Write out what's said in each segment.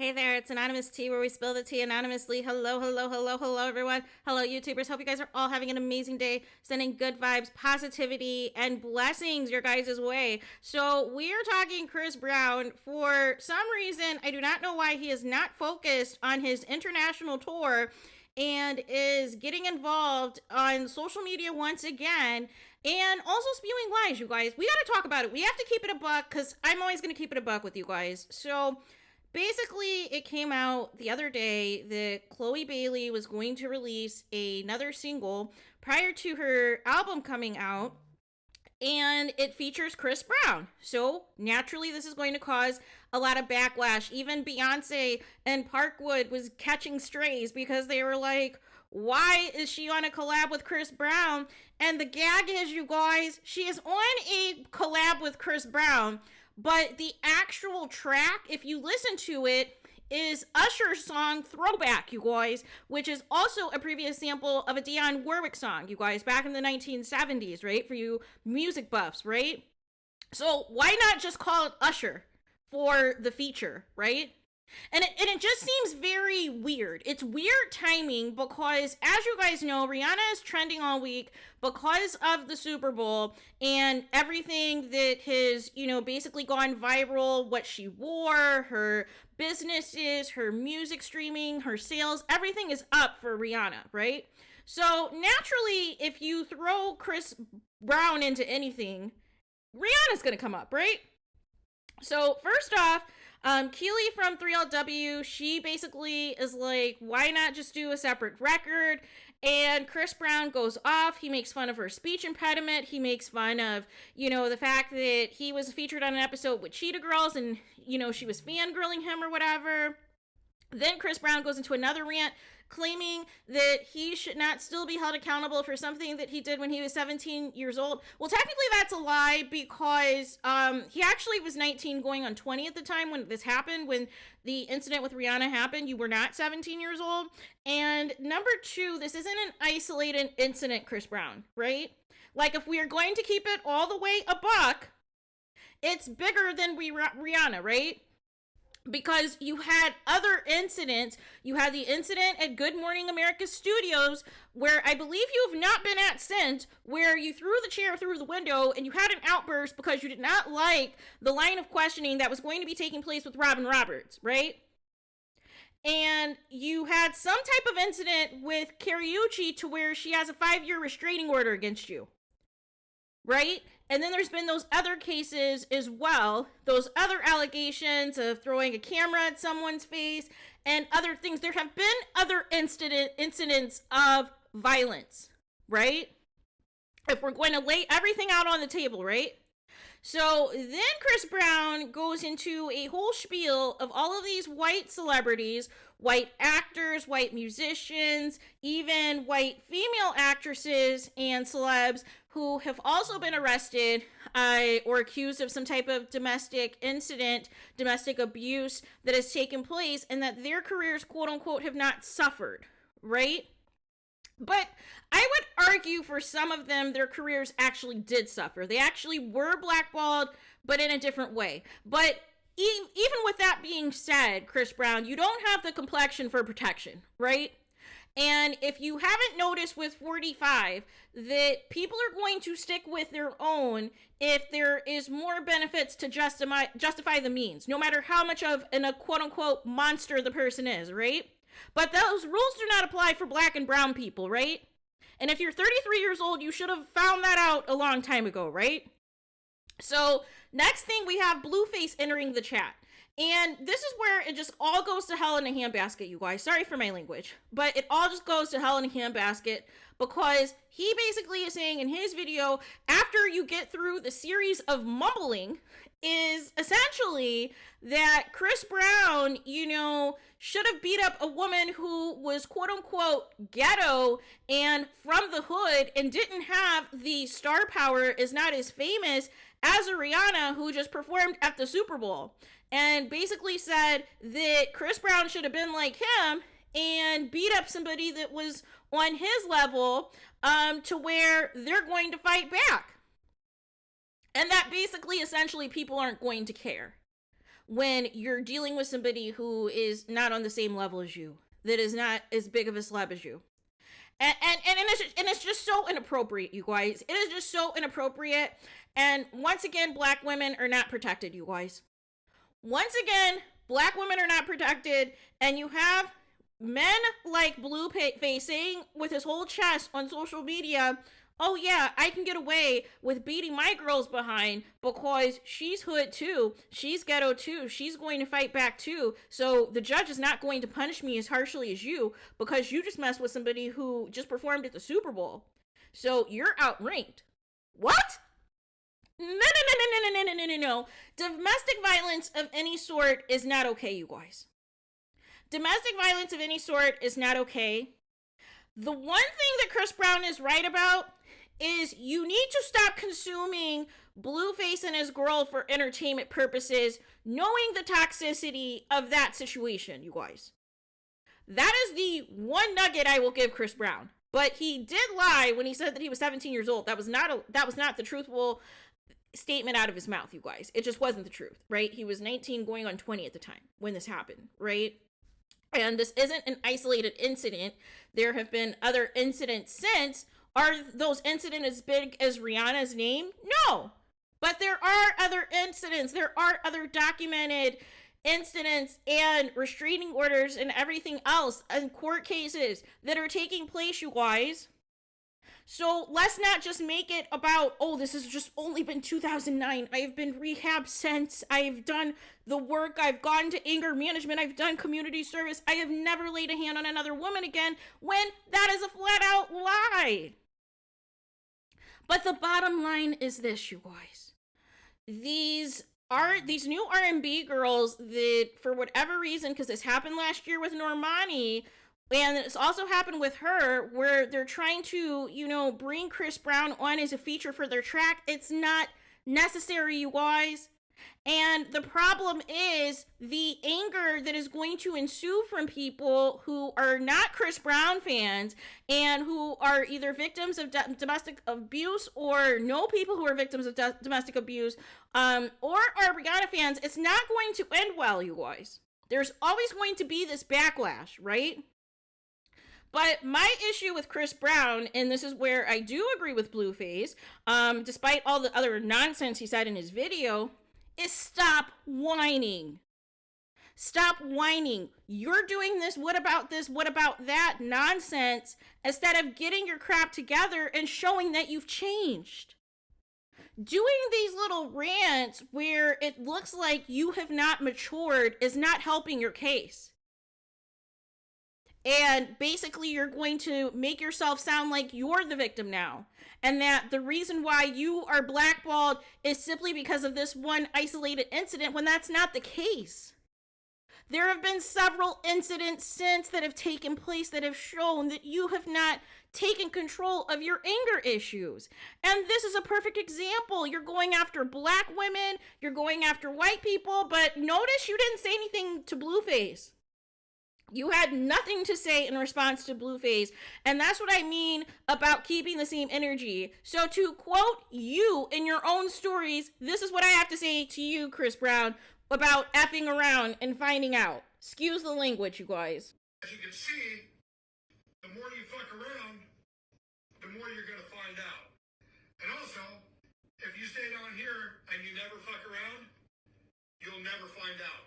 Hey there, it's Anonymous Tea, where we spill the tea anonymously. Hello, hello, hello, hello, everyone. Hello, YouTubers. Hope you guys are all having an amazing day. Sending good vibes, positivity, and blessings your guys' way. So we are talking Chris Brown. For some reason, I do not know why he is not focused on his international tour and is getting involved on social media once again, and also spewing lies, you guys. We got to talk about it. We have to keep it a buck, because I'm always going to keep it a buck with you guys. So basically, it came out the other day that Chloe Bailey was going to release another single prior to her album coming out, and it features Chris Brown. So naturally, this is going to cause a lot of backlash. Even Beyonce and Parkwood was catching strays because they were like, why is she on a collab with Chris Brown? And the gag is, you guys, she is on a collab with Chris Brown, but the actual track, if you listen to it, is Usher's song Throwback, you guys, which is also a previous sample of a Dionne Warwick song, you guys, back in the 1970s, right? For you music buffs, right? So why not just call it Usher for the feature, right? And it just seems very weird. It's weird timing because, as you guys know, Rihanna is trending all week because of the Super Bowl and everything that has, basically gone viral. What she wore, her businesses, her music streaming, her sales, everything is up for Rihanna, right? So naturally, if you throw Chris Brown into anything, Rihanna's gonna come up, right? So first off, Keely from 3LW, she basically is like, why not just do a separate record? And Chris Brown goes off. He makes fun of her speech impediment. He makes fun of, the fact that he was featured on an episode with Cheetah Girls and, she was fangirling him or whatever. Then Chris Brown goes into another rant claiming that he should not still be held accountable for something that he did when he was 17 years old. Well, technically that's a lie because he actually was 19 going on 20 at the time when this happened, when the incident with Rihanna happened. You were not 17 years old. And number two, this isn't an isolated incident, Chris Brown, right? Like, if we are going to keep it all the way a buck, it's bigger than Rihanna, right? Because you had other incidents. You had the incident at Good Morning America Studios, where I believe you have not been at since, where you threw the chair through the window and you had an outburst because you did not like the line of questioning that was going to be taking place with Robin Roberts, right? And you had some type of incident with Kariuchi to where she has a 5-year restraining order against you, right? And then there's been those other cases as well, those other allegations of throwing a camera at someone's face and other things. There have been other incidents of violence, right? If we're going to lay everything out on the table, right? So then Chris Brown goes into a whole spiel of all of these white celebrities, white actors, white musicians, even white female actresses and celebs who have also been arrested or accused of some type of domestic incident, domestic abuse that has taken place, and that their careers, quote unquote, have not suffered, right? But I would argue for some of them, their careers actually did suffer. They actually were blackballed, but in a different way. But even with that being said, Chris Brown, you don't have the complexion for protection, right? And if you haven't noticed with 45 that people are going to stick with their own if there is more benefits to justify the means, no matter how much of a quote unquote monster the person is, right? But those rules do not apply for black and brown people, right? And if you're 33 years old, you should have found that out a long time ago, right? So next thing, we have Blueface entering the chat. And this is where it just all goes to hell in a handbasket, you guys. Sorry for my language. But it all just goes to hell in a handbasket because he basically is saying in his video, after you get through the series of mumbling, is essentially that Chris Brown, should have beat up a woman who was quote unquote ghetto and from the hood and didn't have the star power, is not as famous as a Rihanna who just performed at the Super Bowl. And basically said that Chris Brown should have been like him and beat up somebody that was on his level to where they're going to fight back. And that basically, essentially, people aren't going to care. when you're dealing with somebody who is not on the same level as you, that is not as big of a celeb as you. And it's just so inappropriate, you guys. It is just so inappropriate. And once again, black women are not protected, you guys. Once again, black women are not protected, and you have men like Blueface saying with his whole chest on social media, oh yeah, I can get away with beating my girls behind because she's hood too, she's ghetto too, she's going to fight back too, so the judge is not going to punish me as harshly as you because you just messed with somebody who just performed at the Super Bowl. So you're outranked. What? No. Domestic violence of any sort is not okay, you guys. Domestic violence of any sort is not okay. The one thing that Chris Brown is right about is you need to stop consuming Blueface and his girl for entertainment purposes, knowing the toxicity of that situation, you guys. That is the one nugget I will give Chris Brown. But he did lie when he said that he was 17 years old. That was not the truthful statement out of his mouth, you guys. It just wasn't the truth, right? He was 19 going on 20 at the time when this happened, right? And this isn't an isolated incident. There have been other incidents since. Are those incidents as big as Rihanna's name? No. But there are other incidents. There are other documented incidents and restraining orders and everything else and court cases that are taking place, you guys. So let's not just make it about, oh, this has just only been 2009. I've been rehabbed since. I've done the work. I've gone to anger management. I've done community service. I have never laid a hand on another woman again, when that is a flat out lie. But the bottom line is this, you guys. These new R&B girls that, for whatever reason, because this happened last year with Normani, and it's also happened with her, where they're trying to, bring Chris Brown on as a feature for their track. It's not necessary, you guys. And the problem is the anger that is going to ensue from people who are not Chris Brown fans and who are either victims of domestic abuse or know people who are victims of domestic abuse, or are Rihanna fans. It's not going to end well, you guys. There's always going to be this backlash, right? But my issue with Chris Brown, and this is where I do agree with Blueface, despite all the other nonsense he said in his video, is stop whining. Stop whining. You're doing this, what about this, what about that nonsense, instead of getting your crap together and showing that you've changed. Doing these little rants where it looks like you have not matured is not helping your case. And basically, you're going to make yourself sound like you're the victim now. And that the reason why you are blackballed is simply because of this one isolated incident, when that's not the case. There have been several incidents since that have taken place that have shown that you have not taken control of your anger issues. And this is a perfect example. You're going after black women, you're going after white people, but notice you didn't say anything to Blueface. You had nothing to say in response to Blueface, and that's what I mean about keeping the same energy. So to quote you in your own stories, this is what I have to say to you, Chris Brown, about effing around and finding out. Excuse the language, you guys. As you can see, the more you fuck around, the more you're going to find out. And also, if you stay down here and you never fuck around, you'll never find out.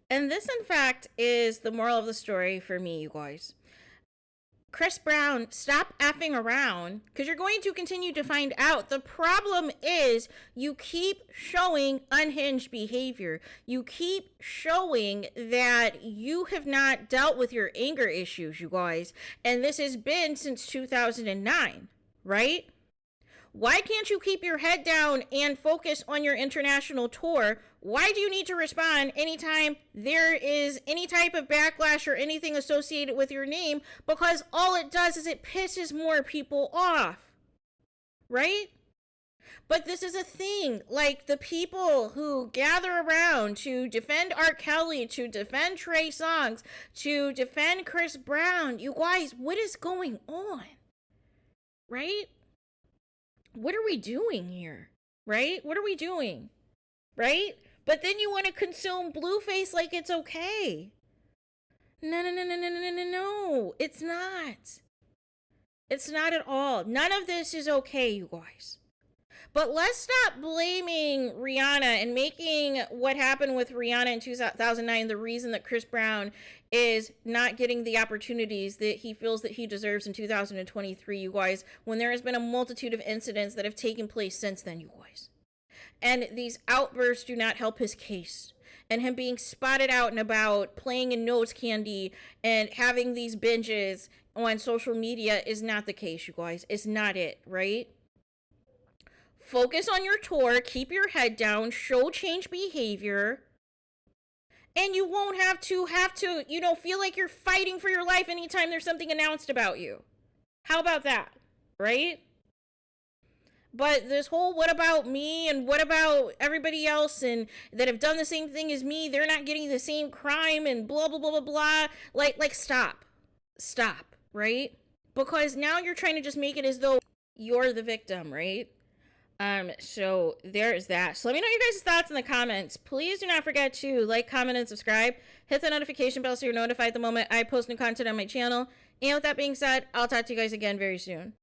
And this, in fact, is the moral of the story for me, you guys. Chris Brown, stop effing around, because you're going to continue to find out. The problem is you keep showing unhinged behavior. You keep showing that you have not dealt with your anger issues, you guys. And this has been since 2009, right? Why can't you keep your head down and focus on your international tour? Why do you need to respond anytime there is any type of backlash or anything associated with your name? Because all it does is it pisses more people off, right? But this is a thing, like the people who gather around to defend R. Kelly, to defend Trey Songz, to defend Chris Brown. You guys, what is going on, right? What are we doing here, right? What are we doing, right? But then you want to consume Blueface like it's okay. No, no, no, no, no, no, no, no. It's not. It's not at all. None of this is okay, you guys. But let's stop blaming Rihanna and making what happened with Rihanna in 2009 the reason that Chris Brown is not getting the opportunities that he feels that he deserves in 2023, you guys, when there has been a multitude of incidents that have taken place since then, you guys. And these outbursts do not help his case. And him being spotted out and about, playing in nose candy, and having these binges on social media is not the case, you guys. It's not it, right? Focus on your tour, keep your head down, show change behavior, and you won't have to, feel like you're fighting for your life anytime there's something announced about you. How about that, right? But this whole what about me and what about everybody else and that have done the same thing as me, they're not getting the same crime and blah, blah, blah, blah, blah. Like stop, right? Because now you're trying to just make it as though you're the victim, right? So there's that. So let me know your guys' thoughts in the comments. Please do not forget to like, comment, and subscribe. Hit the notification bell so you're notified the moment I post new content on my channel. And with that being said, I'll talk to you guys again very soon.